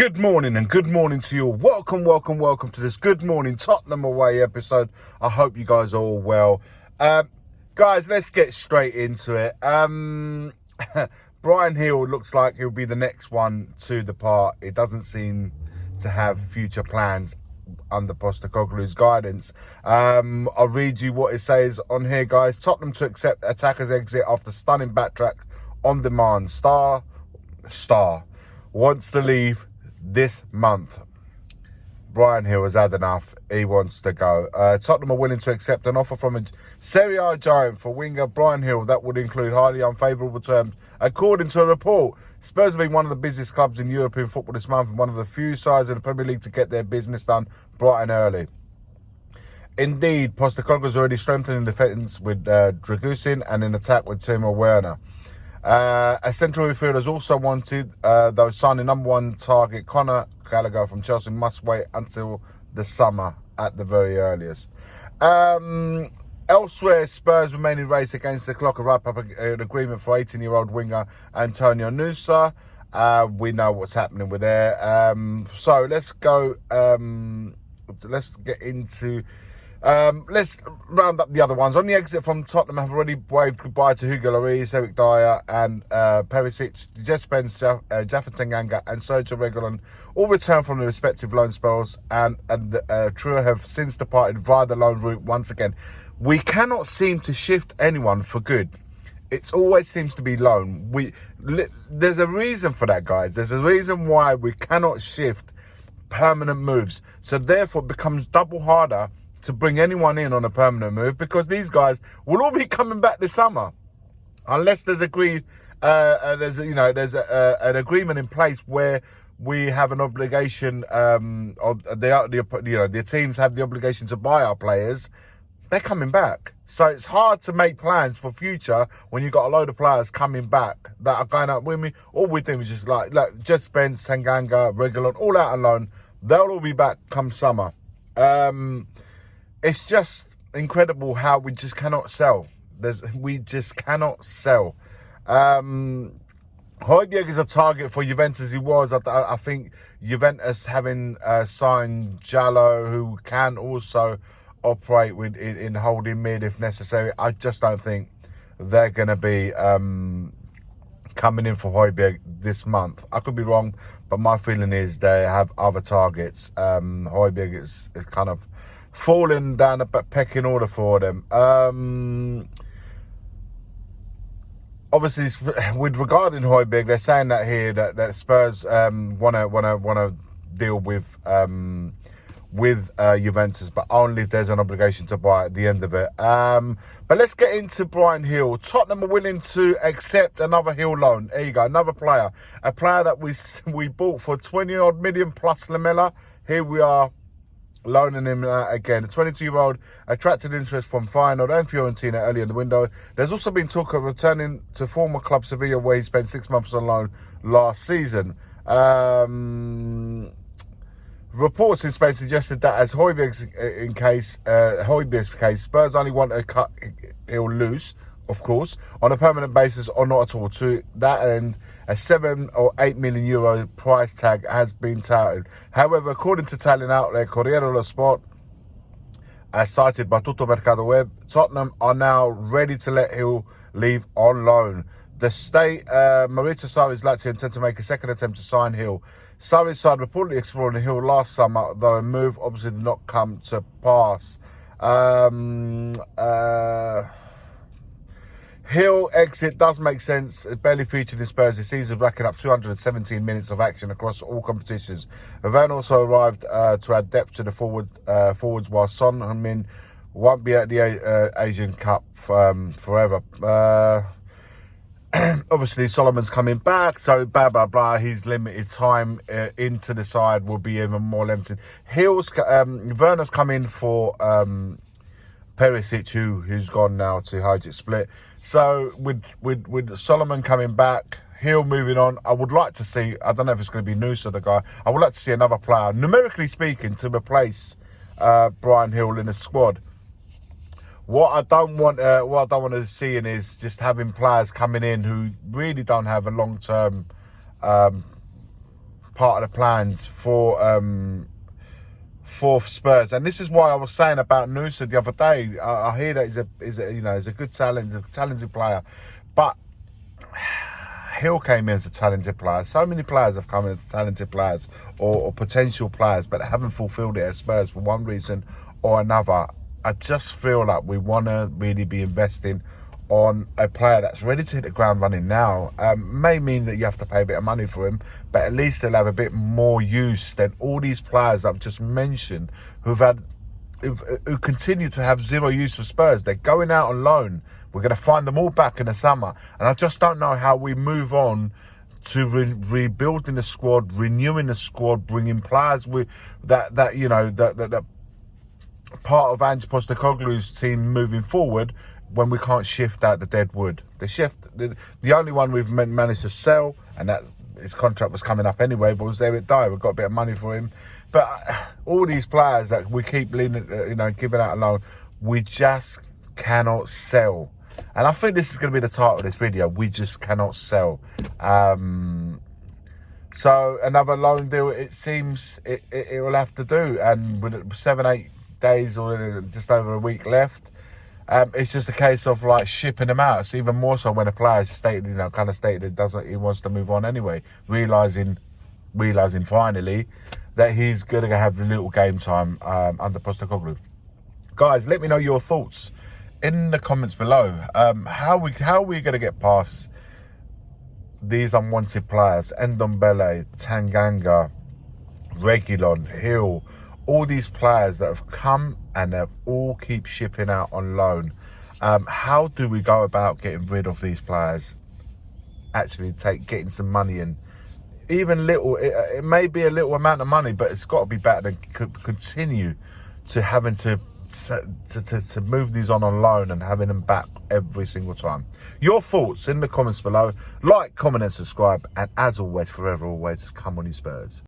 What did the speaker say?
Good morning and good morning to you all. Welcome to this Good Morning Tottenham Away episode. I hope you guys are all well. Guys, let's get straight into it. Bryan Gil looks like he'll be the next one to depart. It doesn't seem to have future plans under Postecoglou's guidance. I'll read you what it says on here, guys. Tottenham to accept attacker's exit after stunning backtrack on demand. Star wants to leave this month. Bryan Gil has had enough. He wants to go. Tottenham are willing to accept an offer from a Serie A giant for winger Bryan Gil that would include highly unfavourable terms. According to a report, Spurs have been one of the busiest clubs in European football this month and one of the few sides in the Premier League to get their business done bright and early. Indeed, Postecoglou has already strengthened in defence with Dragusin and in attack with Timo Werner. A central midfielder is also wanted, though signing number one target Conor Gallagher from Chelsea must wait until the summer at the very earliest. Elsewhere, Spurs remain in race against the clock and wrap up an agreement for 18-year-old winger Antonio Nusa. We know what's happening with there. So let's go. Let's get into. Let's round up the other ones. On the exit from Tottenham, have already waved goodbye to Hugo Lloris, Eric Dyer and Perisic, Jess Spence, Jaffa Tanganga and Sergio Reguilon all returned from their respective loan spells and the trio have since departed via the loan route once again. We cannot seem to shift anyone for good. It always seems to be loan. There's a reason for that, guys. There's a reason why we cannot shift permanent moves. So therefore it becomes double harder to bring anyone in on a permanent move because these guys will all be coming back this summer unless there's agreed there's an agreement in place where we have an obligation of the teams have the obligation to buy our players. They're coming back, so it's hard to make plans for future when you've got a load of players coming back that are going out with me. All we're doing is just like Jed Spence, Tanganga, Reguilon, all out on loan. They'll all be back come summer. It's just incredible how we just cannot sell. We just cannot sell. Højbjerg is a target for Juventus. He was. I think Juventus having signed Jallo, who can also operate in holding mid if necessary. I just don't think they're going to be coming in for Højbjerg this month. I could be wrong, but my feeling is they have other targets. Højbjerg is kind of falling down a pecking order for them. Obviously, with regarding Højbjerg, they're saying that here that Spurs wanna deal with Juventus, but only if there's an obligation to buy at the end of it. But let's get into Bryan Gil. Tottenham are willing to accept another Gil loan. There you go, another player, a player that we bought for 20-odd million plus Lamela. Here we are, loaning him again. The 22-year-old attracted interest from Feyenoord and Fiorentina early in the window. There's also been talk of returning to former club Sevilla, where he spent 6 months on loan last season. Reports in Spain suggested that as Højbjerg's case, Spurs only want to cut Gil loose, of course, on a permanent basis or not at all. To that end, a 7 or 8 million euro price tag has been touted. However, according to Italian outlet Corriere dello Sport, as cited by Tutto Mercato Web, Tottenham are now ready to let Gil leave on loan. The state, Maurizio Sarri's Lazio intend to make a second attempt to sign Gil. Sarri's side reportedly exploring Gil last summer, though a move obviously did not come to pass. Gil exit does make sense. It barely featured in Spurs this season, racking up 217 minutes of action across all competitions. Van also arrived to add depth to the forwards, while Son and Min won't be at the Asian Cup forever. Obviously, Solomon's coming back, so his limited time into the side will be even more limited. Werner's come in for Perisic, who's gone now to Hajduk Split. So with Solomon coming back, Gil moving on, I would like to see, I don't know if it's going to be Nusa, the guy, I would like to see another player, numerically speaking, to replace Bryan Gil in the squad. What I don't want to see is just having players coming in who really don't have a long-term part of the plans for Spurs. And this is why I was saying about Nusa the other day. I hear that he's a good talent, he's a talented player, but Hill came in as a talented player. So many players have come in as talented players or potential players, but haven't fulfilled it at Spurs for one reason or another. I just feel like we want to really be investing on a player that's ready to hit the ground running now. May mean that you have to pay a bit of money for him, but at least they'll have a bit more use than all these players I've just mentioned who continue to have zero use for Spurs. They're going out on loan. We're going to find them all back in the summer. And I just don't know how we move on to rebuilding the squad, renewing the squad, bringing players with that part of Ange Postecoglou's team moving forward when we can't shift out the dead wood. The only one we've managed to sell, and that his contract was coming up anyway, but was Eric Dyer. We've got a bit of money for him. But all these players that we keep giving out a loan, we just cannot sell. And I think this is going to be the title of this video. We just cannot sell. So another loan deal, it seems it will have to do. And with 7-8 days or just over a week left, it's just a case of like shipping them out. It's even more so when a player stated he wants to move on anyway, realising finally that he's going to have a little game time under Postecoglou. Guys, let me know your thoughts in the comments below. How are we going to get past these unwanted players? Ndombele, Tanganga, Reguilon, Hill, all these players that have come and have all keep shipping out on loan. How do we go about getting rid of these players? Actually getting some money in. Even little, it may be a little amount of money, but it's got to be better than continue to having to move these on loan and having them back every single time. Your thoughts in the comments below. Like, comment and subscribe. And as always, forever always, come on you Spurs.